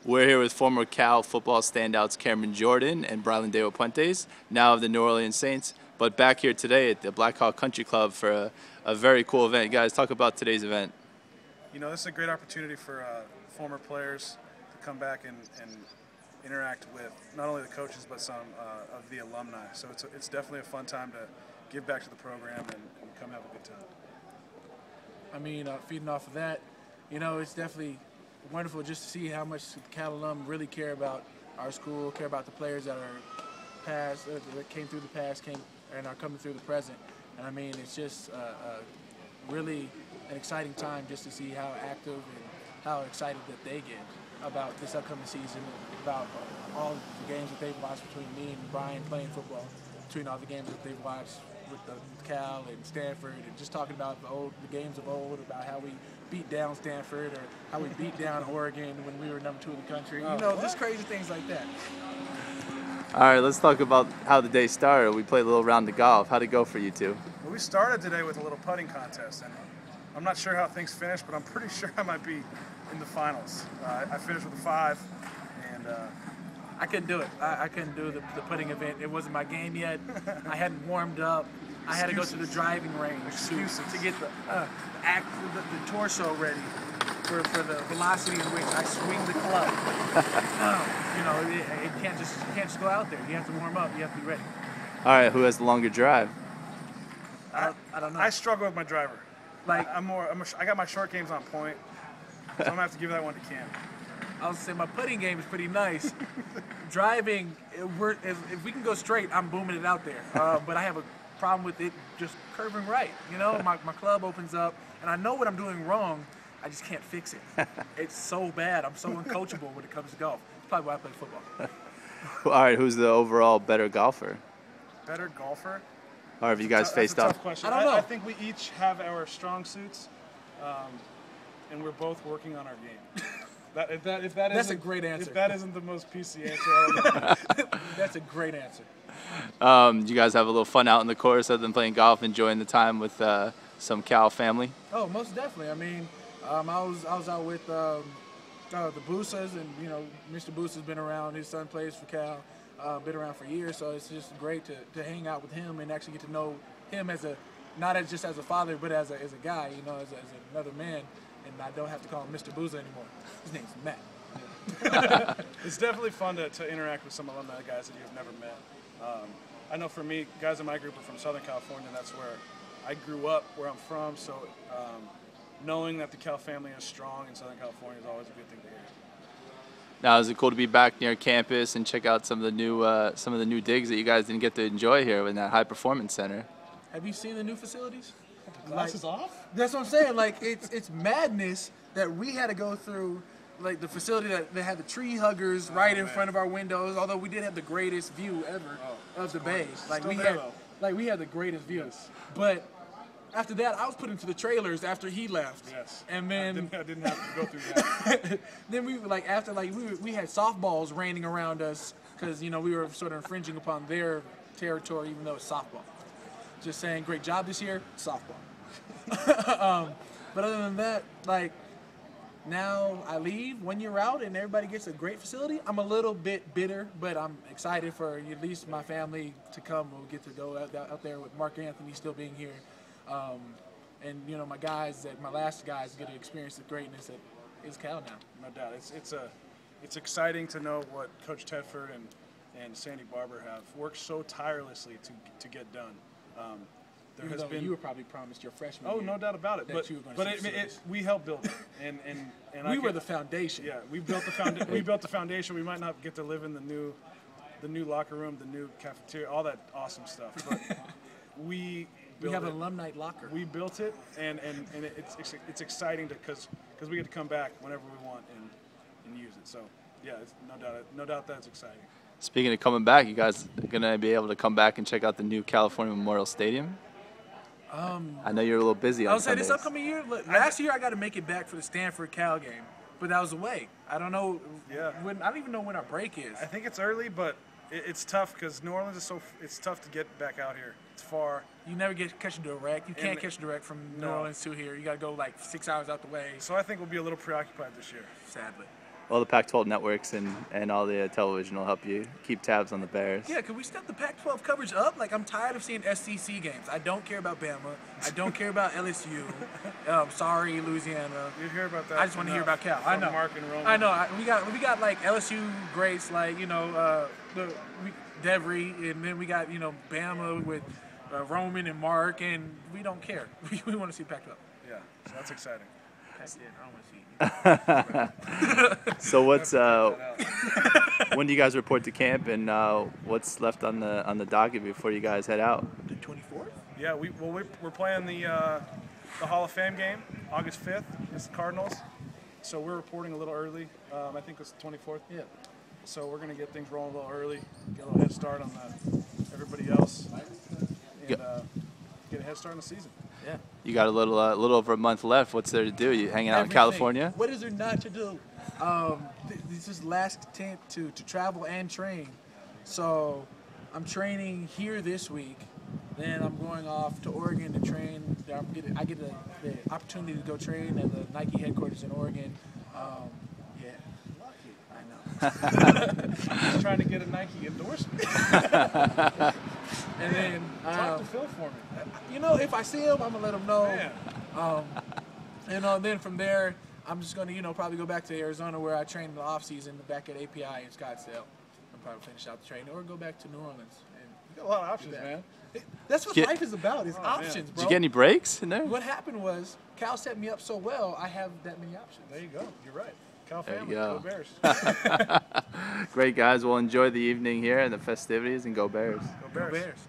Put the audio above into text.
We're here with former Cal football standouts Cameron Jordan and Brylan Deo Puentes, now of the New Orleans Saints, but back here today at the Blackhawk Country Club for a very cool event. Guys, talk about today's event. You know, this is a great opportunity for former players to come back and interact with not only the coaches but some of the alumni. So it's definitely a fun time to give back to the program and come have a good time. I mean, feeding off of that, you know, it's definitely wonderful just to see how much Cal alum really care about our school, care about the players that are past, that came through the past, and are coming through the present. And I mean, it's just really an exciting time just to see how active and how excited that they get about this upcoming season, about all the games that they've watched between me and Brian playing football, between all the games that they've watched with the Cal and Stanford, and just talking about the games of old, about how we beat down Stanford or how we beat down Oregon when we were #2 in the country. You know, just crazy things like that. All right, let's talk about how the day started. We played a little round of golf. How'd it go for you two? Well, we started today with a little putting contest, and I'm not sure how things finished, but I'm pretty sure I might be in the finals. I finished with a 5, and I couldn't do it. I couldn't do the putting event. It wasn't my game yet. I hadn't warmed up. I had to go to the driving range to get the torso ready for the velocity in which I swing the club. You know, it can't just go out there. You have to warm up. You have to be ready. All right, who has the longer drive? I don't know. I struggle with my driver. Like I got my short games on point, so I'm gonna have to give that one to Cam. I was saying my putting game is pretty nice. Driving, if we can go straight, I'm booming it out there. But I have a problem with it just curving right. You know, my club opens up, and I know what I'm doing wrong. I just can't fix it. It's so bad. I'm so uncoachable when it comes to golf. It's probably why I play football. All right, who's the overall better golfer? Better golfer? Or have you guys faced That's a off? tough question. I don't know. I think we each have our strong suits, and we're both working on our game. That's a great answer. If that isn't the most PC answer, I don't know. That's a great answer. You guys have a little fun out in the course other than playing golf, enjoying the time with some Cal family? Oh, most definitely. I mean, I was out with the Boosas, and you know, Mr. Boosa's been around. His son plays for Cal, been around for years. So it's just great to hang out with him and actually get to know him as not just as a father, but as a guy. You know, as another man. And I don't have to call him Mr. Booza anymore. His name's Matt. It's definitely fun to interact with some alumni guys that you've never met. I know for me, guys in my group are from Southern California. That's where I grew up, where I'm from. So knowing that the Cal family is strong in Southern California is always a good thing to hear. Now, is it cool to be back near campus and check out some of the new digs that you guys didn't get to enjoy here in that high performance center? Have you seen the new facilities? Glasses off? That's what I'm saying. Like it's madness that we had to go through. Like the facility that had the tree huggers right in front of our windows. Although we did have the greatest view ever of the bay. Like we had the greatest view. But after that, I was put into the trailers after he left. Yes. And then I didn't have to go through that. then we we had softballs raining around us because you know we were sort of infringing upon their territory, even though it's softball. Just saying, great job this year, softball. But other than that, like now I leave 1 year out and everybody gets a great facility. I'm a little bit bitter, but I'm excited for at least my family to come. We'll get to go out there with Mark Anthony still being here, and you know my last guys get to experience the greatness that is Cal now. No doubt, it's exciting to know what Coach Tedford and Sandy Barber have worked so tirelessly to get done. You were probably promised your freshman year. Oh, no doubt about it. But we helped build it, and we were the foundation. Yeah, we built the foundation. We might not get to live in the new locker room, the new cafeteria, all that awesome stuff. But we have an alumni locker. We built it, and it's exciting because we get to come back whenever we want and use it. So yeah, it's no doubt that's exciting. Speaking of coming back, you guys are going to be able to come back and check out the new California Memorial Stadium? I know you're a little busy on Sundays. This upcoming year, last year I got to make it back for the Stanford Cal game, but that was away. I don't know. Yeah. I don't even know when our break is. I think it's early, but it's tough because New Orleans is it's tough to get back out here. It's far. You never catch a direct. You can't catch a direct from New Orleans to here. You got to go like 6 hours out the way. So I think we'll be a little preoccupied this year. Sadly. all the Pac-12 networks and all the television will help you keep tabs on the Bears. Yeah, can we step the Pac-12 coverage up? Like, I'm tired of seeing SEC games. I don't care about Bama. I don't care about LSU. Sorry, Louisiana. You hear about that? I just want to hear about Cal. I know. Mark and Roman. I know. We got like LSU greats, like Devery, and then we got Bama with Roman and Mark, and we don't care. We want to see Pac-12. Yeah, so that's exciting. So what's when do you guys report to camp, and what's left on the docket before you guys head out? The 24th? Yeah, we're playing the Hall of Fame game August 5th against the Cardinals. So we're reporting a little early. I think it's the 24th. Yeah. So we're gonna get things rolling a little early, get a little head start on everybody else, and get a head start on the season. Yeah. You got a little over a month left. What's there to do? You hanging out Everything. in California? What is there not to do? This is last attempt to travel and train. So I'm training here this week. Then I'm going off to Oregon to train. I get the opportunity to go train at the Nike headquarters in Oregon. Yeah, I know. Just trying to get a Nike endorsement. And then Talk to Phil for me. if I see him, I'm gonna let him know. Man. Then from there, I'm just gonna probably go back to Arizona where I trained in the off season, back at API in Scottsdale. I'll probably finish out the training or go back to New Orleans. You got a lot of options, man. That's what life is about, is options, bro. Did you get any breaks in there? What happened was Cal set me up so well, I have that many options. There you go. You're right. Cal There family, you go. go Bears. Great, guys. Well, enjoy the evening here and the festivities, and go Bears. Go Bears. Go Bears.